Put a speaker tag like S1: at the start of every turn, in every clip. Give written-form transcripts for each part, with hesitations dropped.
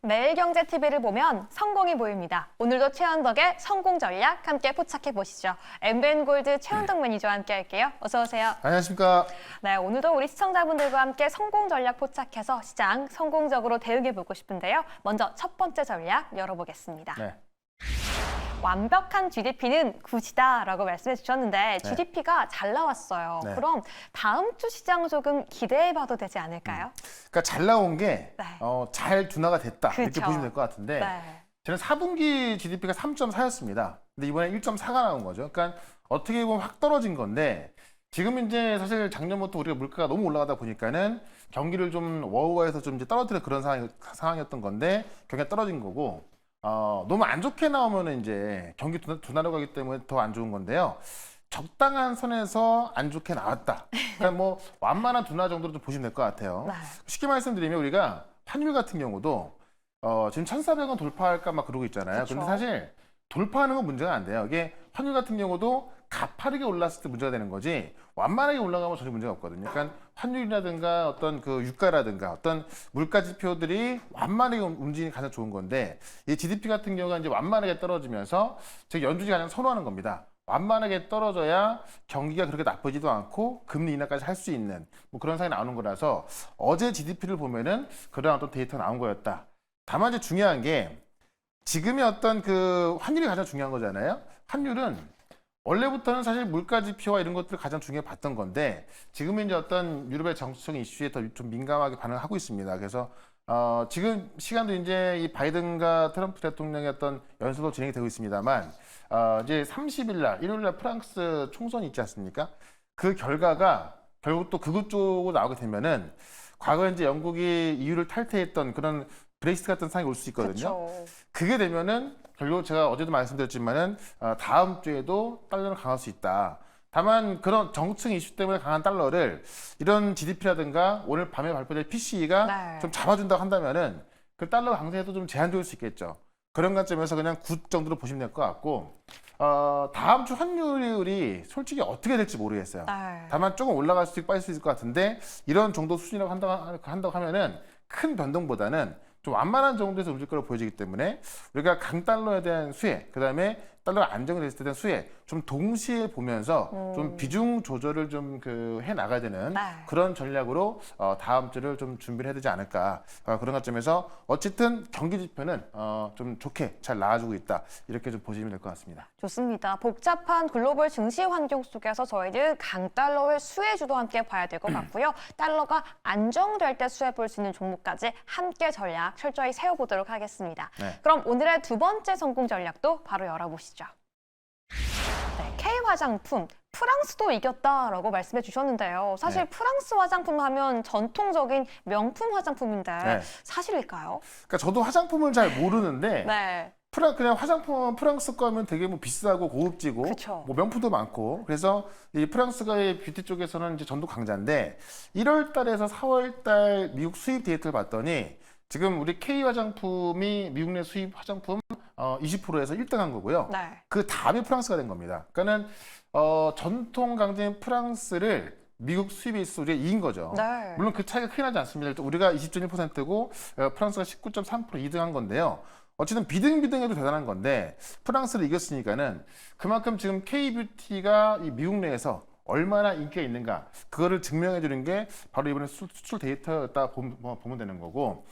S1: 매일경제TV를 보면 성공이 보입니다. 오늘도 최현덕의 성공 전략 함께 포착해 보시죠. MBN골드 최현덕 매니저와 함께 할게요. 어서 오세요.
S2: 안녕하십니까.
S1: 네, 오늘도 우리 시청자분들과 함께 성공 전략 포착해서 시장 성공적으로 대응해 보고 싶은데요. 먼저 첫 번째 전략 열어보겠습니다.
S2: 네.
S1: 완벽한 GDP는 굿이다라고 말씀해 주셨는데
S2: 네.
S1: GDP가 잘 나왔어요.
S2: 네.
S1: 그럼 다음 주 시장 조금 기대해 봐도 되지 않을까요?
S2: 그러니까 잘 나온 게
S1: 네.
S2: 잘 둔화가 됐다. 이렇게
S1: 그쵸.
S2: 보시면 될 것 같은데
S1: 네.
S2: 저는 4분기 GDP가 3.4였습니다. 근데 이번에 1.4가 나온 거죠. 그러니까 어떻게 보면 확 떨어진 건데 지금 이제 사실 작년부터 우리가 물가가 너무 올라가다 보니까는 경기를 좀 워우해서 좀 이제 떨어뜨려 그런 상황이었던 건데 경기가 떨어진 거고 너무 안 좋게 나오면은 이제 경기 둔화로 가기 때문에 더 안 좋은 건데요. 적당한 선에서 안 좋게 나왔다. 그러니까 뭐 완만한 둔화 정도로 좀 보시면 될 것 같아요.
S1: 네.
S2: 쉽게 말씀드리면 우리가 환율 같은 경우도 지금 1,400원 돌파할까 막 그러고 있잖아요.
S1: 그쵸.
S2: 근데 사실 돌파하는 건 문제가 안 돼요. 이게 환율 같은 경우도 가파르게 올랐을 때 문제가 되는 거지 완만하게 올라가면 전혀 문제가 없거든요. 그러니까 환율이라든가 어떤 그 유가라든가 어떤 물가 지표들이 완만하게 움직이는 게 가장 좋은 건데 이 GDP 같은 경우가 이제 완만하게 떨어지면서 제가 연준이 가장 선호하는 겁니다. 완만하게 떨어져야 경기가 그렇게 나쁘지도 않고 금리 인하까지 할 수 있는 뭐 그런 상황이 나오는 거라서 어제 GDP를 보면은 그런 어떤 데이터가 나온 거였다. 다만 이제 중요한 게 지금의 어떤 그 환율이 가장 중요한 거잖아요. 환율은 원래부터는 사실 물가 지표와 이런 것들을 가장 중요히 봤던 건데 지금은 이제 어떤 유럽의 정치적인 이슈에 더 좀 민감하게 반응하고 있습니다. 그래서 지금 시간도 이제 이 바이든과 트럼프 대통령의 어떤 연설도 진행이 되고 있습니다만 이제 30일 날, 일요일 날 프랑스 총선이 있지 않습니까? 그 결과가 결국 또 극우 쪽으로 나오게 되면은 과거에 이제 영국이 EU를 탈퇴했던 그런 브렉시트 같은 상황이 올 수 있거든요.
S1: 그쵸.
S2: 그게 되면은 결국 제가 어제도 말씀드렸지만은 다음 주에도 달러는 강할 수 있다. 다만 그런 정책 이슈 때문에 강한 달러를 이런 GDP라든가 오늘 밤에 발표될 PCE가
S1: 네.
S2: 좀 잡아준다고 한다면은 그 달러 강세에도 좀 제한될 수 있겠죠. 그런 관점에서 그냥 굿 정도로 보시면 될 것 같고 다음 주 환율이 솔직히 어떻게 될지 모르겠어요.
S1: 네.
S2: 다만 조금 올라갈 수 있고 빠질 수 있을 것 같은데 이런 정도 수준이라고 한다고 하면은 큰 변동보다는 좀 완만한 정도에서 움직일 거로 보여지기 때문에 우리가 강달러에 대한 수혜, 그다음에 달러가 안정이 됐을 때 대한 수혜 좀 동시에 보면서 좀 비중 조절을 좀 해 나가야 되는
S1: 네.
S2: 그런 전략으로 다음 주를 좀 준비를 해야 되지 않을까 그런 관점에서 어쨌든 경기 지표는 좀 좋게 잘 나와주고 있다 이렇게 좀 보시면 될 것 같습니다.
S1: 좋습니다. 복잡한 글로벌 증시 환경 속에서 저희는 강달러의 수혜주도 함께 봐야 될 것 같고요. 달러가 안정될 때 수혜 볼 수 있는 종목까지 함께 전략 철저히 세워보도록 하겠습니다.
S2: 네.
S1: 그럼 오늘의 두 번째 성공 전략도 바로 열어보시죠. 네, K-화장품. 프랑스도 이겼다라고 말씀해 주셨는데요. 사실
S2: 네.
S1: 프랑스 화장품 하면 전통적인 명품 화장품인데
S2: 네.
S1: 사실일까요?
S2: 그러니까 저도 화장품을 잘 모르는데
S1: 네.
S2: 그냥 화장품은 프랑스 거면 되게 뭐 비싸고 고급지고
S1: 그쵸.
S2: 뭐 명품도 많고 그래서 이 프랑스가의 뷰티 쪽에서는 이제 전도 강자인데 1월 달에서 4월 달 미국 수입 데이터를 봤더니 지금 우리 K 화장품이 미국 내 수입 화장품 20%에서 1등한 거고요.
S1: 네.
S2: 그 다음이 프랑스가 된 겁니다. 그러니까는 전통 강자인 프랑스를 미국 수입에 있어 우리가 이긴 거죠.
S1: 네.
S2: 물론 그 차이가 크게 나지 않습니다. 일단 우리가 20.1%고 프랑스가 19.3% 2등한 건데요. 어쨌든 비등비등해도 대단한 건데 프랑스를 이겼으니까는 그만큼 지금 K뷰티가 이 미국 내에서 얼마나 인기가 있는가 그거를 증명해 주는 게 바로 이번에 수출 데이터였다 보면 되는 거고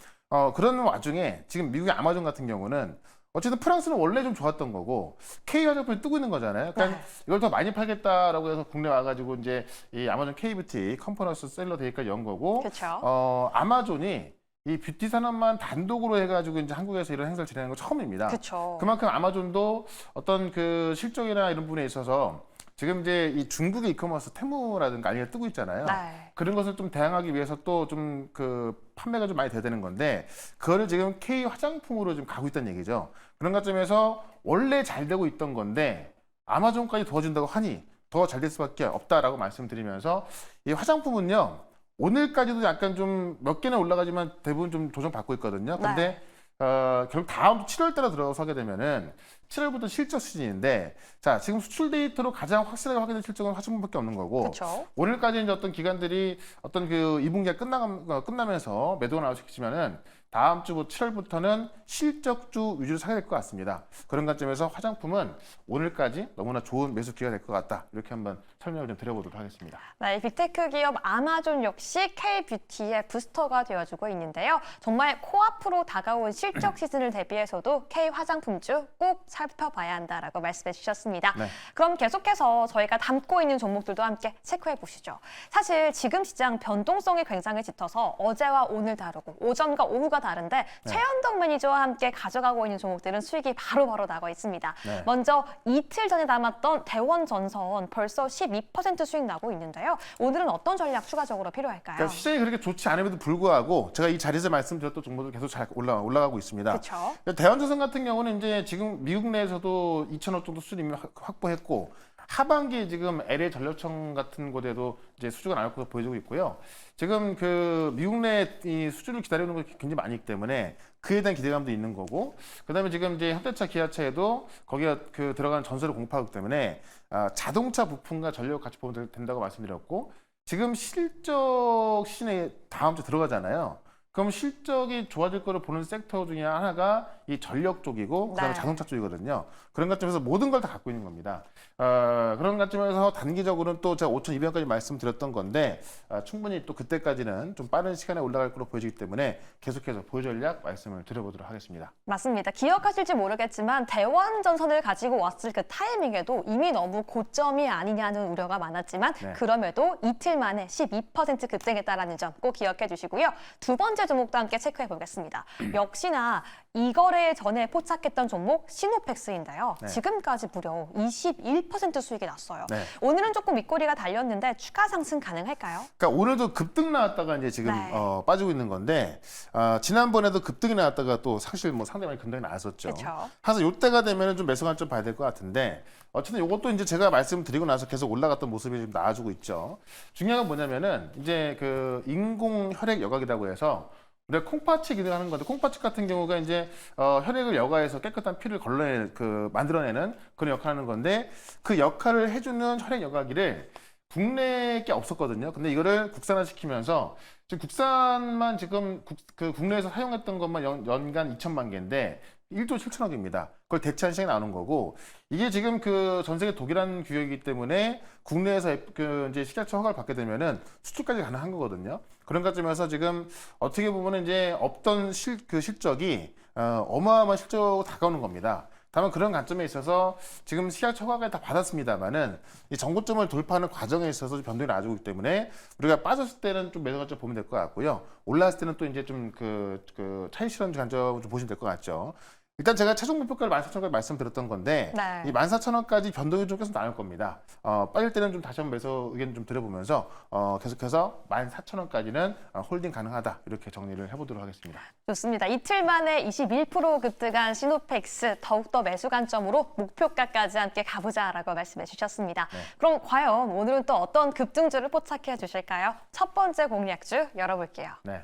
S2: 그런 와중에 지금 미국의 아마존 같은 경우는 어쨌든 프랑스는 원래 좀 좋았던 거고 K 화장품이 뜨고 있는 거잖아요. 그러니까
S1: 네.
S2: 이걸 더 많이 팔겠다라고 해서 국내 와가지고 이제 이 아마존 K뷰티 컨퍼런스 셀러 데이까지 연 거고
S1: 그렇죠.
S2: 아마존이 이 뷰티 산업만 단독으로 해가지고 이제 한국에서 이런 행사를 진행하는 건 처음입니다.
S1: 그렇죠.
S2: 그만큼 아마존도 어떤 그 실적이나 이런 부분에 있어서 지금 이제 이 중국의 이커머스 테무라든가 아니가 뜨고 있잖아요.
S1: 네.
S2: 그런 것을 좀 대항하기 위해서 또 좀 그 판매가 좀 많이 돼야 되는 건데 그거를 지금 K 화장품으로 좀 가고 있다는 얘기죠. 그런 관점에서 원래 잘 되고 있던 건데 아마존까지 도와준다고 하니 더 잘 될 수밖에 없다라고 말씀드리면서 이 화장품은요. 오늘까지도 약간 좀 몇 개는 올라가지만 대부분 좀 조정받고 있거든요. 근데 결국 다음 7월 달에 들어서게 되면은 7월부터 실적 시즌인데 자 지금 수출 데이터로 가장 확실하게 확인된 실적은 화장품밖에 없는 거고
S1: 그렇죠.
S2: 오늘까지 이제 어떤 기관들이 어떤 그 2분기가 끝나면서 매도가 나올 수 있지만은 다음 주 7월부터는 실적주 위주로 사게 될 것 같습니다. 그런 관점에서 화장품은 오늘까지 너무나 좋은 매수 기회가 될 것 같다. 이렇게 한번 설명을 좀 드려보도록 하겠습니다.
S1: 네, 빅테크 기업 아마존 역시 K뷰티의 부스터가 되어주고 있는데요. 정말 코앞으로 다가온 실적 시즌을 대비해서도 K화장품주 꼭 살펴봐야 한다라고 말씀해 주셨습니다.
S2: 네.
S1: 그럼 계속해서 저희가 담고 있는 종목들도 함께 체크해 보시죠. 사실 지금 시장 변동성이 굉장히 짙어서 어제와 오늘 다르고 오전과 오후가 다른데 최현덕 매니저와 함께 가져가고 있는 종목들은 수익이 바로바로 나고 있습니다.
S2: 네.
S1: 먼저 이틀 전에 남았던 대원전선 벌써 12% 수익 나고 있는데요. 오늘은 어떤 전략 추가적으로 필요할까요?
S2: 그러니까 시장이 그렇게 좋지 않음에도 불구하고 제가 이 자리에서 말씀드렸던 종목들 계속 잘 올라가고 있습니다.
S1: 그렇죠.
S2: 대원조선 같은 경우는 이제 지금 미국 내에서도 2천억 정도 수준 이미 확보했고 하반기에 지금 LA 전력청 같은 곳에도 이제 수주가 나올 것으로 보여지고 있고요. 지금 그 미국 내 이 수주를 기다리는 게 굉장히 많기 때문에 그에 대한 기대감도 있는 거고, 그다음에 지금 이제 현대차, 기아차에도 거기가 그 들어간 전설을 공급하기 때문에 자동차 부품과 전력 같이 보면 된다고 말씀드렸고, 지금 실적 시즌에 다음 주 들어가잖아요. 그럼 실적이 좋아질 거를 보는 섹터 중에 하나가 이 전력 쪽이고 그다음에
S1: 네.
S2: 자동차 쪽이거든요. 그런 관점에서 모든 걸 다 갖고 있는 겁니다. 그런 관점에서 단기적으로는 또 제가 5,200원까지 말씀드렸던 건데 충분히 또 그때까지는 좀 빠른 시간에 올라갈 거로 보여지기 때문에 계속해서 보유 전략 말씀을 드려보도록 하겠습니다.
S1: 맞습니다. 기억하실지 모르겠지만 대원전선을 가지고 왔을 그 타이밍에도 이미 너무 고점이 아니냐는 우려가 많았지만
S2: 네.
S1: 그럼에도 이틀 만에 12% 급등했다라는 점 꼭 기억해 주시고요. 두 번째 종목도 함께 체크해 보겠습니다. 역시나 이 거래 전에 포착했던 종목 시노펙스인데요.
S2: 네.
S1: 지금까지 무려 21% 수익이 났어요.
S2: 네.
S1: 오늘은 조금 윗꼬리가 달렸는데 추가 상승 가능할까요?
S2: 그러니까 오늘도 급등 나왔다가 이제 지금
S1: 네.
S2: 빠지고 있는 건데 지난번에도 급등이 나왔다가 또 사실 뭐 상당히 많이 급등이 나왔었죠.
S1: 그렇죠.
S2: 그래서 이때가 되면은 좀 매수 관점 봐야 될 것 같은데 어쨌든 이것도 이제 제가 말씀드리고 나서 계속 올라갔던 모습이 좀 나아지고 있죠. 중요한 건 뭐냐면은 이제 그 인공 혈액 여각이라고 해서 우리가 콩팥이 기능하는 건데 콩팥 같은 경우가 이제 혈액을 여가해서 깨끗한 피를 만들어내는 그런 역할을 하는 건데 그 역할을 해주는 혈액 여가기를 국내에 게 없었거든요. 근데 이거를 국산화시키면서 지금 국산만 지금 국내에서 사용했던 것만 연간 2천만 개인데 1조 7천억입니다. 그걸 대체한 시장이 나오는 거고 이게 지금 그 전 세계 독일한 규격이기 때문에 국내에서 그 이제 식약처 허가를 받게 되면은 수출까지 가능한 거거든요. 그런 관점에서 지금 어떻게 보면은 이제 없던 실적이 어마어마한 실적으로 다가오는 겁니다. 다만 그런 관점에 있어서 지금 식약처 허가를 다 받았습니다만은 이 정고점을 돌파하는 과정에 있어서 변동이 나아지고 있기 때문에 우리가 빠졌을 때는 좀 매도 관점 보면 될 것 같고요. 올라왔을 때는 또 이제 좀 그 차익 실현 관점 좀 보시면 될 것 같죠. 일단 제가 최종 목표가를 14,000원까지 말씀드렸던 건데
S1: 네.
S2: 이 14,000원까지 변동이 좀 계속 나올 겁니다. 빠질 때는 좀 다시 한번 매수 의견 좀 드려보면서 계속해서 14,000원까지는 홀딩 가능하다 이렇게 정리를 해보도록 하겠습니다.
S1: 좋습니다. 이틀 만에 21% 급등한 시노펙스 더욱더 매수 관점으로 목표가까지 함께 가보자라고 말씀해 주셨습니다.
S2: 네.
S1: 그럼 과연 오늘은 또 어떤 급등주를 포착해 주실까요? 첫 번째 공략주 열어볼게요.
S2: 네.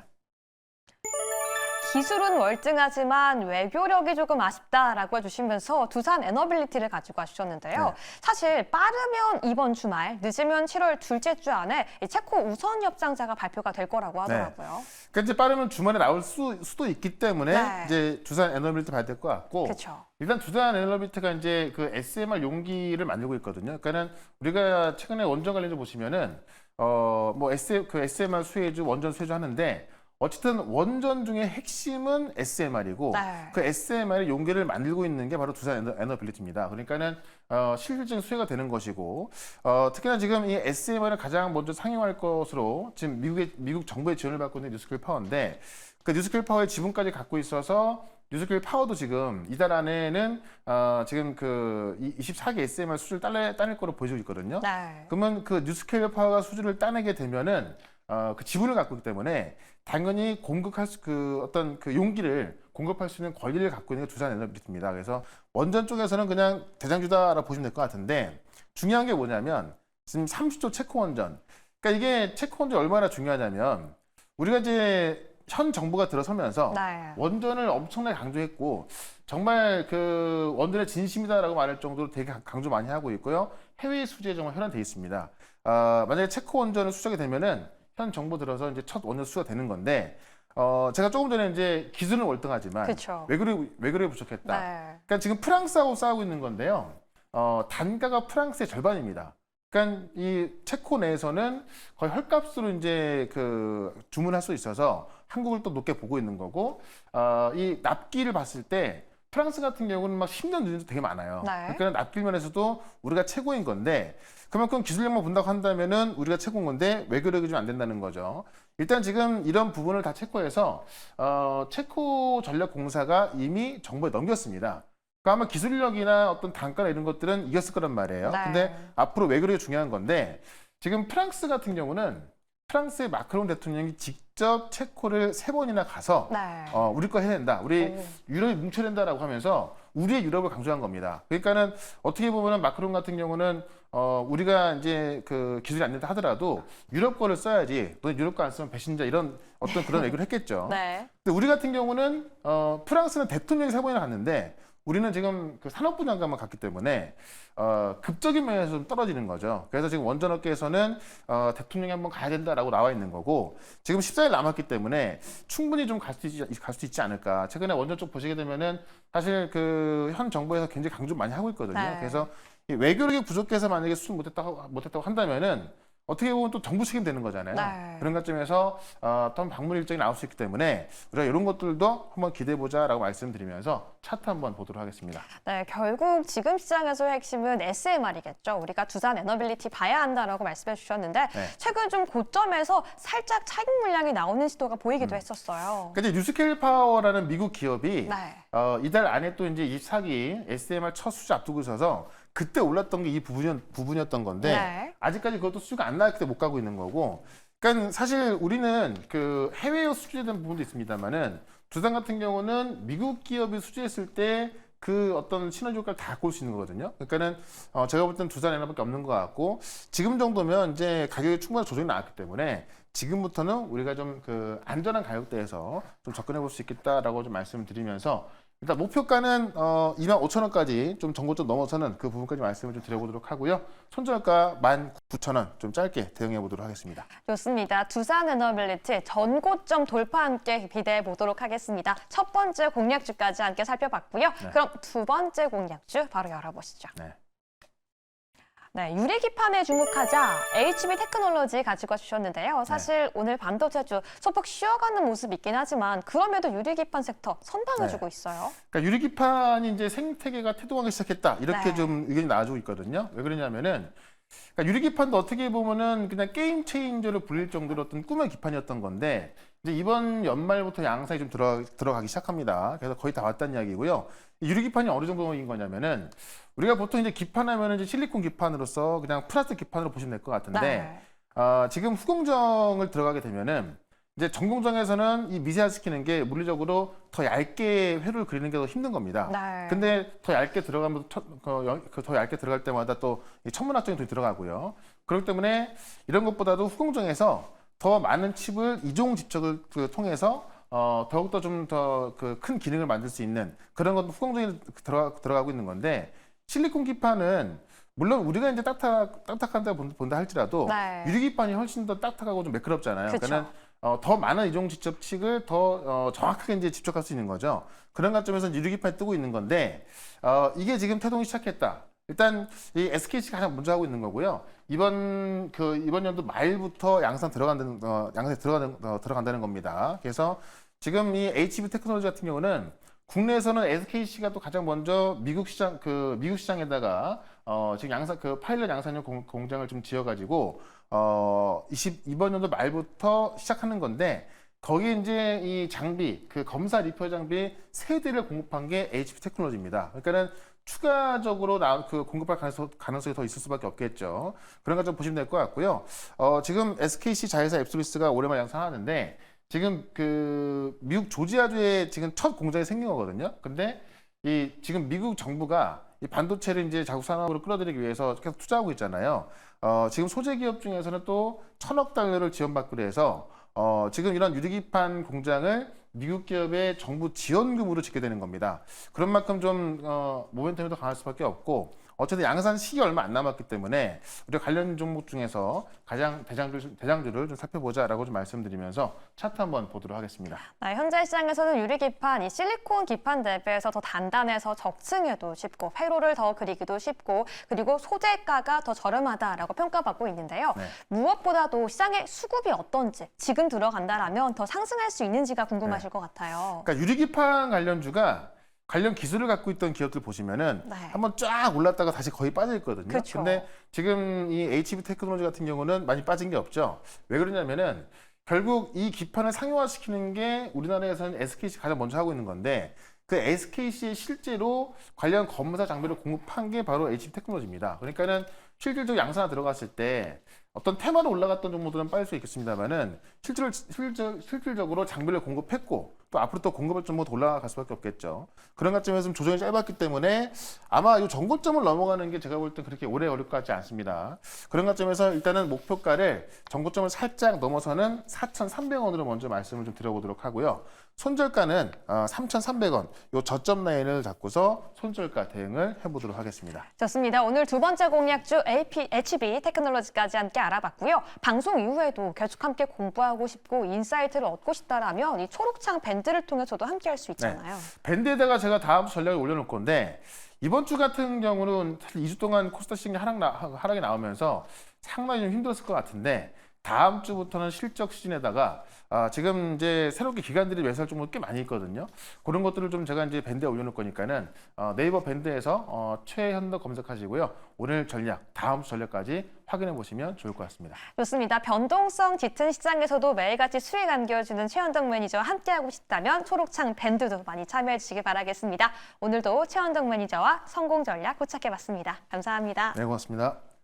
S1: 기술은 월등하지만 외교력이 조금 아쉽다라고 해주시면서 두산 에너빌리티를 가지고 와주셨는데요.
S2: 네.
S1: 사실 빠르면 이번 주말, 늦으면 7월 둘째 주 안에 이 체코 우선 협상자가 발표가 될 거라고 하더라고요.
S2: 그러니까 이제 빠르면 주말에 나올 수도 있기 때문에
S1: 네.
S2: 이제 두산 에너빌리티 봐야 될 것 같고
S1: 그렇죠.
S2: 일단 두산 에너빌리티가 이제 그 SMR 용기를 만들고 있거든요. 그러니까는 우리가 최근에 원전 관련주 보시면은 뭐 SMR 수혜주, 원전 수혜주 하는데 어쨌든 원전 중에 핵심은 SMR이고
S1: 네.
S2: 그 SMR의 용기를 만들고 있는 게 바로 두산 에너빌리티입니다. 그러니까는 실질적인 수혜가 되는 것이고 특히나 지금 이 SMR을 가장 먼저 상용할 것으로 지금 미국 정부의 지원을 받고 있는 뉴스킬 파워인데 그 뉴스킬 파워의 지분까지 갖고 있어서 뉴스킬 파워도 지금 이달 안에는 지금 그 24개 SMR 수주를 따낼 거로 보여지고 있거든요.
S1: 네.
S2: 그러면 그 뉴스케일 파워가 수주를 따내게 되면은 그 지분을 갖고 있기 때문에 당연히 공급할 어떤 그 용기를 공급할 수 있는 권리를 갖고 있는 게 두산 에너빌리티입니다. 그래서 원전 쪽에서는 그냥 대장주다라고 보시면 될 것 같은데 중요한 게 뭐냐면 지금 30조 체코 원전. 그러니까 이게 체코 원전이 얼마나 중요하냐면 우리가 이제 현 정부가 들어서면서
S1: 네.
S2: 원전을 엄청나게 강조했고 정말 그 원전의 진심이다라고 말할 정도로 되게 강조 많이 하고 있고요. 해외 수주에 정말 현안돼 있습니다. 만약에 체코 원전을 수주하게 되면은 현 정부 들어서 이제 첫 원전 수주가 되는 건데 제가 조금 전에 이제 기술은 월등하지만
S1: 그쵸.
S2: 외교력이 부족했다.
S1: 네.
S2: 그러니까 지금 프랑스하고 싸우고 있는 건데요. 단가가 프랑스의 절반입니다. 그러니까 이 체코 내에서는 거의 헐값으로 이제 그 주문할 수 있어서 한국을 또 높게 보고 있는 거고, 이 납기를 봤을 때 프랑스 같은 경우는 막 10년 늦은 데 되게 많아요.
S1: 네.
S2: 그러니까 납기 면에서도 우리가 최고인 건데, 그만큼 기술력만 본다고 한다면은 우리가 최고인 건데 외교력이 좀 안 된다는 거죠. 일단 지금 이런 부분을 다 체코에서 체코 전력공사가 이미 정부에 넘겼습니다. 그러니까 아마 기술력이나 어떤 단가나 이런 것들은 이겼을 거란 말이에요.
S1: 네.
S2: 근데 앞으로 외교력이 중요한 건데 지금 프랑스 같은 경우는 프랑스의 마크롱 대통령이 직접 체코를 3번이나 가서
S1: 네.
S2: 우리 거 해낸다. 우리
S1: 오.
S2: 유럽이 뭉쳐야 된다라고 하면서 우리의 유럽을 강조한 겁니다. 그러니까는 어떻게 보면은 마크롱 같은 경우는 우리가 이제 그 기술이 안 된다 하더라도 유럽 거를 써야지. 너 유럽 거 안 쓰면 배신자 이런 어떤 그런 얘기를 했겠죠.
S1: 네.
S2: 근데 우리 같은 경우는 프랑스는 대통령이 3번이나 갔는데 우리는 지금 그 산업부 장관만 갔기 때문에 급적인 면에서 좀 떨어지는 거죠. 그래서 지금 원전업계에서는 대통령이 한번 가야 된다라고 나와 있는 거고 지금 14일 남았기 때문에 충분히 좀 갈 수 있지 않을까. 최근에 원전 쪽 보시게 되면은 사실 그 현 정부에서 굉장히 강조 많이 하고 있거든요.
S1: 네.
S2: 그래서 이 외교력이 부족해서 만약에 수습 못했다고 한다면은 어떻게 보면 또 정부 책임 되는 거잖아요.
S1: 네.
S2: 그런 관점에서 또 방문 일정이 나올 수 있기 때문에 우리가 이런 것들도 한번 기대해 보자라고 말씀드리면서 차트 한번 보도록 하겠습니다.
S1: 네, 결국 지금 시장에서의 핵심은 SMR이겠죠. 우리가 두산 에너빌리티 봐야 한다라고 말씀해 주셨는데
S2: 네.
S1: 최근 좀 고점에서 살짝 차익 물량이 나오는 시도가 보이기도 했었어요.
S2: 그러니까 이제 뉴스케일 파워라는 미국 기업이
S1: 네.
S2: 이달 안에 또 이제 24기 SMR 첫 수주 앞두고 있어서 그때 올랐던 게 이 부분이었던 건데
S1: 네.
S2: 아직까지 그것도 수주가 안 나왔기 때문에 못 가고 있는 거고. 그러니까 사실 우리는 그 해외에 수주된 부분도 있습니다만은 두산 같은 경우는 미국 기업이 수주했을 때 그 어떤 시너지 효과를 다 갖고 올 수 있는 거거든요. 그러니까는 제가 볼 때는 두산 하나밖에 없는 것 같고 지금 정도면 이제 가격이 충분히 조정이 나왔기 때문에 지금부터는 우리가 좀 그 안전한 가격대에서 좀 접근해 볼 수 있겠다라고 좀 말씀을 드리면서 일단 목표가는 25,000원까지 좀 전고점 넘어서는 그 부분까지 말씀을 좀 드려보도록 하고요. 손절가 19,000원 좀 짧게 대응해 보도록 하겠습니다.
S1: 좋습니다. 두산 에너빌리티 전고점 돌파 함께 기대해 보도록 하겠습니다. 첫 번째 공략주까지 함께 살펴봤고요.
S2: 네.
S1: 그럼 두 번째 공략주 바로 열어보시죠.
S2: 네.
S1: 네, 유리기판에 주목하자 HB 테크놀로지 가지고 와주셨는데요. 사실 오늘 반도체주 소폭 쉬어가는 모습이 있긴 하지만 그럼에도 유리기판 섹터 선방해주고 있어요.
S2: 그러니까 유리기판이 이제 생태계가 태동하기 시작했다 이렇게
S1: 네.
S2: 좀 의견이 나와주고 있거든요. 왜 그러냐면은 그러니까 유리기판도 어떻게 보면은 그냥 게임 체인저로 불릴 정도로 어떤 꿈의 기판이었던 건데 이제 이번 연말부터 양상이 좀 들어가기 시작합니다. 그래서 거의 다 왔다는 이야기고요. 이 유리기판이 어느 정도인 거냐면은 우리가 보통 이제 기판하면은 이제 실리콘 기판으로서 그냥 플라스틱 기판으로 보시면 될 것 같은데
S1: 네.
S2: 지금 후공정을 들어가게 되면은 이제 전공정에서는 이 미세화시키는 게 물리적으로 더 얇게 회로를 그리는 게 더 힘든 겁니다.
S1: 네.
S2: 근데 더 얇게 들어가면 더 얇게 들어갈 때마다 또 천문학적인 돈이 들어가고요. 그렇기 때문에 이런 것보다도 후공정에서 더 많은 칩을 이종 집적을 통해서 더욱더 좀 더 그 큰 기능을 만들 수 있는 그런 것도 후공정에 들어가고 있는 건데 실리콘 기판은 물론 우리가 이제 딱딱한 데 본다 할지라도
S1: 네.
S2: 유리기판이 훨씬 더 딱딱하고 좀 매끄럽잖아요.
S1: 그쵸.
S2: 그러니까 더 많은 이종 집적식을 더 정확하게 이제 집적할 수 있는 거죠. 그런 관점에서 유리기판이 뜨고 있는 건데 이게 지금 태동이 시작했다. 일단 이 SKC가 가장 먼저 하고 있는 거고요. 이번 연도 말부터 양산 양산에 들어간다는 겁니다. 그래서 지금 이 HB 테크놀로지 같은 경우는 국내에서는 SKC가 또 가장 먼저 미국 시장에다가 지금 파일럿 양산용 공장을 좀 지어가지고 이번 연도 말부터 시작하는 건데 거기에 이제 이 장비 검사 리퍼 장비 3대를 공급한 게 HB 테크놀로지입니다. 그러니까는 추가적으로 공급할 가능성이 더 있을 수밖에 없겠죠. 그런 거 좀 보시면 될 것 같고요. 지금 SKC 자회사 앱솔루스가 올해만 양산하는데 지금 미국 조지아주에 지금 첫 공장이 생긴 거거든요. 근데 지금 미국 정부가 이 반도체를 이제 자국 산업으로 끌어들이기 위해서 계속 투자하고 있잖아요. 지금 소재 기업 중에서는 또 $1,000억 달러를 지원받기로 해서 지금 이런 유리기판 공장을 미국 기업의 정부 지원금으로 짓게 되는 겁니다. 그런 만큼 좀 모멘텀이 더 강할 수밖에 없고 어쨌든 양산 시기 얼마 안 남았기 때문에 우리가 관련 종목 중에서 가장 대장주를 좀 살펴보자라고 좀 말씀드리면서 차트 한번 보도록 하겠습니다.
S1: 네, 현재 시장에서는 유리기판, 이 실리콘 기판 대비해서 더 단단해서 적층에도 쉽고 회로를 더 그리기도 쉽고 그리고 소재가가 더 저렴하다라고 평가받고 있는데요.
S2: 네.
S1: 무엇보다도 시장의 수급이 어떤지 지금 들어간다라면 더 상승할 수 있는지가 궁금하실 것 같아요.
S2: 그러니까 유리기판 관련주가 관련 기술을 갖고 있던 기업들 보시면은
S1: 네.
S2: 한번 쫙 올랐다가 다시 거의 빠져 있거든요.
S1: 그쵸.
S2: 근데 지금 이 HB 테크놀로지 같은 경우는 많이 빠진 게 없죠. 왜 그러냐면은 결국 이 기판을 상용화시키는 게 우리나라에서는 SKC 가장 먼저 하고 있는 건데 그 SKC에 실제로 관련 검사 장비를 공급한 게 바로 HB 테크놀로지입니다. 그러니까는 실질적으로 양산화 들어갔을 때 어떤 테마로 올라갔던 종목들은 빠질 수 있겠습니다만은 실질적으로 장비를 공급했고 또 앞으로 또 공급할 종목도 올라갈 수밖에 없겠죠. 그런 관점에서 좀 조정이 짧았기 때문에 아마 이 정고점을 넘어가는 게 제가 볼 때 그렇게 오래 걸릴 것 같지 않습니다. 그런 관점에서 일단은 목표가를 정고점을 살짝 넘어서는 4,300원으로 먼저 말씀을 좀 드려보도록 하고요. 손절가는 3,300원 요 저점 라인을 잡고서 손절가 대응을 해보도록 하겠습니다.
S1: 좋습니다. 오늘 두 번째 공략주 HB 테크놀로지까지 함께 알아봤고요. 방송 이후에도 계속 함께 공부하고 싶고 인사이트를 얻고 싶다라면 이 초록창 밴드를 통해서도 함께 할 수 있잖아요.
S2: 밴드에다가 제가 다음 주 전략을 올려놓을 건데 이번 주 같은 경우는 사실 2주 동안 코스닥 시장이 하락이 나오면서 상당히 좀 힘들었을 것 같은데 다음 주부터는 실적 시즌에다가 지금 이제 새롭게 기관들이 매수할 종목이 꽤 많이 있거든요. 그런 것들을 좀 제가 이제 밴드에 올려놓을 거니까는 네이버 밴드에서 최현덕 검색하시고요. 오늘 전략, 다음 주 전략까지 확인해 보시면 좋을 것 같습니다.
S1: 좋습니다. 변동성 짙은 시장에서도 매일같이 수익 안겨주는 최현덕 매니저와 함께하고 싶다면 초록창 밴드도 많이 참여해 주시기 바라겠습니다. 오늘도 최현덕 매니저와 성공 전략 포착해봤습니다. 감사합니다.
S2: 네, 고맙습니다.